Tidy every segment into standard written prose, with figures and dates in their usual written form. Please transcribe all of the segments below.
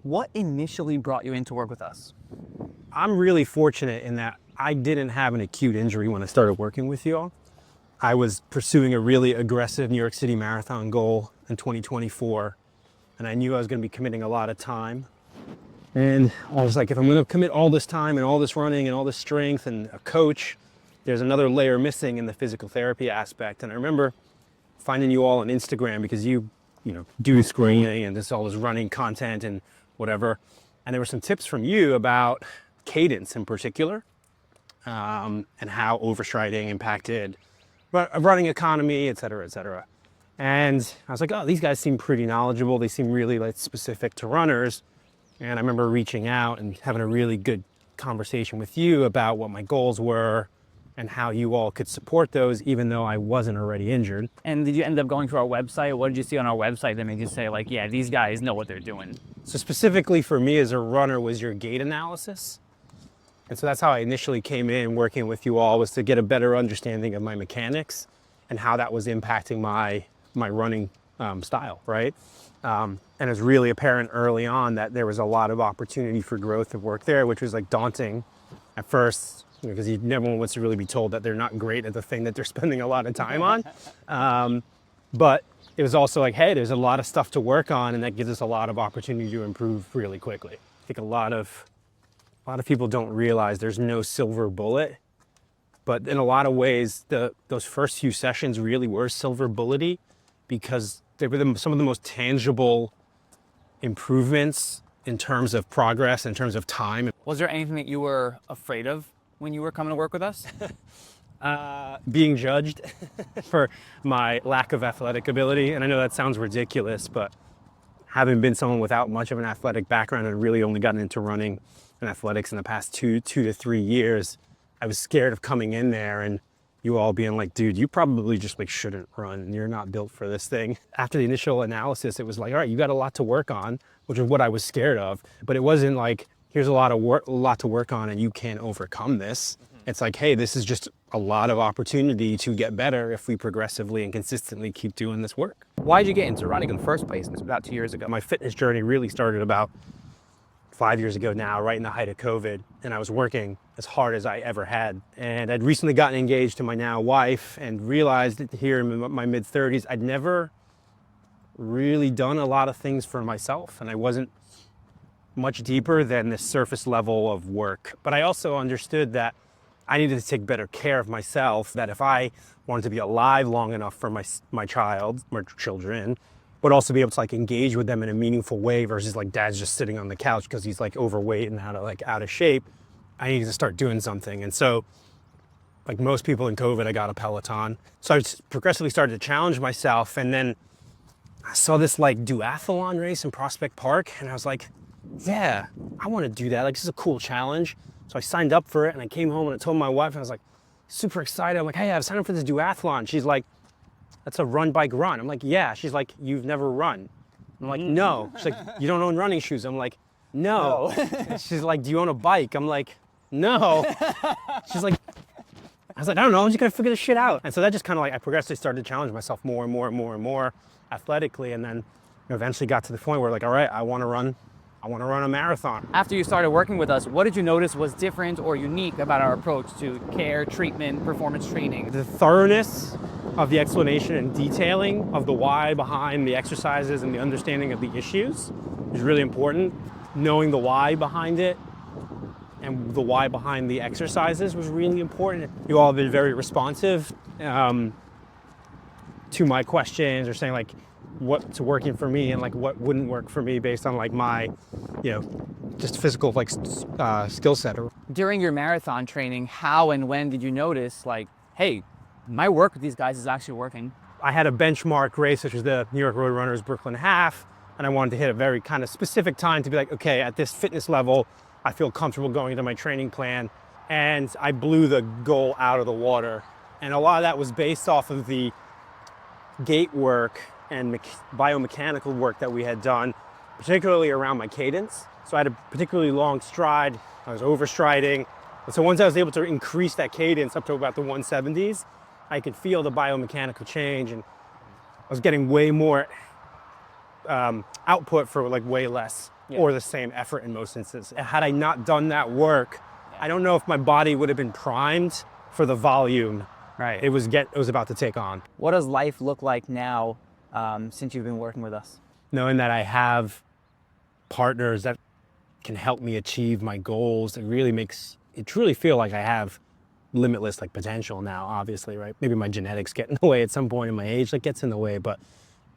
What initially brought you in to work with us? I'm really fortunate in that I didn't have an acute injury when I started working with you all. I was pursuing a really aggressive New York City Marathon goal in 2024, and I knew I was going to be committing a lot of time. And I was like, if I'm going to commit all this time and all this running and all this strength and a coach, there's another layer missing in the physical therapy aspect. And I remember finding you all on Instagram because you do screening and all this running content and whatever. And there were some tips from you about cadence in particular, and how overstriding impacted running economy, et cetera, et cetera. And I was like, oh, these guys seem pretty knowledgeable. They seem really specific to runners. And I remember reaching out and having a really good conversation with you about what my goals were and how you all could support those, even though I wasn't already injured. And did you end up going to our website? What did you see on our website that made you say, like, yeah, these guys know what they're doing? So specifically for me as a runner was your gait analysis. And so that's how I initially came in working with you all, was to get a better understanding of my mechanics and how that was impacting my running style, right? And it was really apparent early on that there was a lot of opportunity for growth of work there, which was like daunting at first, because never wants to really be told that they're not great at the thing that they're spending a lot of time on. But it was also like, hey, there's a lot of stuff to work on, and that gives us a lot of opportunity to improve really quickly. I think a lot of people don't realize there's no silver bullet, but in a lot of ways, those first few sessions really were silver bullety, because they were some of the most tangible improvements in terms of progress, in terms of time. Was there anything that you were afraid of when you were coming to work with us? Being judged for my lack of athletic ability. And I know that sounds ridiculous, but having been someone without much of an athletic background and really only gotten into running and athletics in the past two to 3 years, I was scared of coming in there and you all being like, dude, you probably just shouldn't run. You're not built for this thing. After the initial analysis, it was like, all right, you got a lot to work on, which is what I was scared of. But it wasn't like, here's a lot to work on and you can't overcome this. It's like, hey, this is just a lot of opportunity to get better if we progressively and consistently keep doing this work. Why did you get into running in the first place? It's about 2 years ago. My fitness journey really started about 5 years ago now, right in the height of COVID. And I was working as hard as I ever had. And I'd recently gotten engaged to my now wife and realized that here in my mid 30s, I'd never really done a lot of things for myself. And I wasn't much deeper than the surface level of work. But I also understood that I needed to take better care of myself, that if I wanted to be alive long enough for my children, but also be able to engage with them in a meaningful way versus dad's just sitting on the couch because he's overweight and out of shape, I needed to start doing something. And so like most people in COVID, I got a Peloton. So I progressively started to challenge myself. And then I saw this duathlon race in Prospect Park. And I was like, yeah, I want to do that. This is a cool challenge. So I signed up for it and I came home and I told my wife, and I was super excited. I'm like, hey, I've signed up for this duathlon. She's like, that's a run, bike, run. I'm like, yeah. She's like, you've never run. I'm like, no. She's like, you don't own running shoes. I'm like, no. She's like, do you own a bike? I'm like, no. She's like, I was like, I don't know. I'm just going to figure this shit out. And so that just I progressively started to challenge myself more and more and more and more athletically. And then eventually got to the point where all right, I want to run a marathon. After you started working with us, what did you notice was different or unique about our approach to care, treatment, performance training? The thoroughness of the explanation and detailing of the why behind the exercises and the understanding of the issues is really important. Knowing the why behind it and the why behind the exercises was really important. You all have been very responsive to my questions, or saying what's working for me and what wouldn't work for me based on my just physical skill set. During your marathon training, how and when did you notice hey, my work with these guys is actually working? I had a benchmark race, which was the New York Road Runners Brooklyn Half, and I wanted to hit a very specific time to be okay, at this fitness level, I feel comfortable going into my training plan. And I blew the goal out of the water. And a lot of that was based off of the gait work and biomechanical work that we had done, particularly around my cadence. So I had a particularly long stride. I was overstriding. And so once I was able to increase that cadence up to about the 170s, I could feel the biomechanical change, and I was getting way more output for way less or the same effort in most instances. Had I not done that work, I don't know if my body would have been primed for the volume Right. it was about to take on. What does life look like now since you've been working with us? Knowing that I have partners that can help me achieve my goals, it really makes it truly feel like I have limitless like potential now, obviously, right? Maybe my genetics get in the way at some point in my age, that gets in the way, but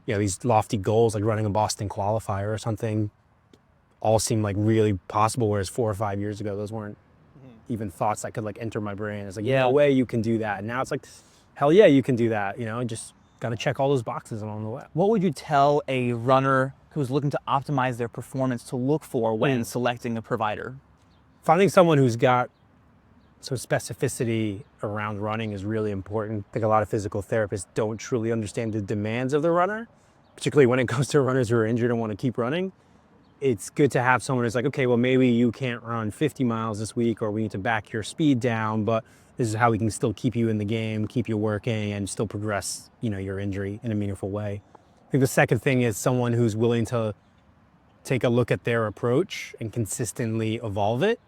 you know, these lofty goals like running a Boston qualifier or something all seem like really possible, whereas 4 or 5 years ago, those weren't even thoughts that could like enter my brain. It's like, no way you can do that. And now it's like, hell yeah, you can do that. You know, just got to check all those boxes along the way. What would you tell a runner who's looking to optimize their performance to look for when selecting a provider? Finding someone who's got some specificity around running is really important. I think a lot of physical therapists don't truly understand the demands of the runner, particularly when it comes to runners who are injured and want to keep running. It's good to have someone who's like, okay, well, maybe you can't run 50 miles this week, or we need to back your speed down, but this is how we can still keep you in the game, keep you working, and still progress, you know, your injury in a meaningful way. I think the second thing is someone who's willing to take a look at their approach and consistently evolve it,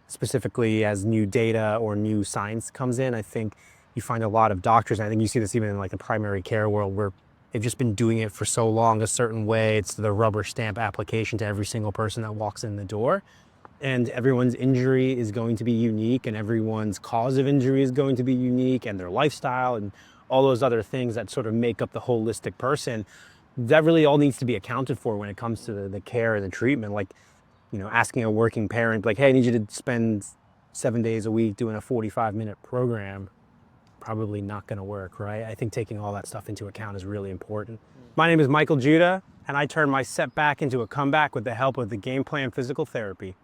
specifically as new data or new science comes in. I think you find a lot of doctors, and I think you see this even in like the primary care world, where they've just been doing it for so long a certain way. It's the rubber stamp application to every single person that walks in the door. And everyone's injury is going to be unique, and everyone's cause of injury is going to be unique, and their lifestyle and all those other things that sort of make up the holistic person. That really all needs to be accounted for when it comes to the care and the treatment. Like, you know, asking a working parent, like, hey, I need you to spend 7 days a week doing a 45-minute program, probably not going to work, right? I think taking all that stuff into account is really important. My name is Michael Judeh, and I turn my setback into a comeback with the help of the Game Plan Physical Therapy.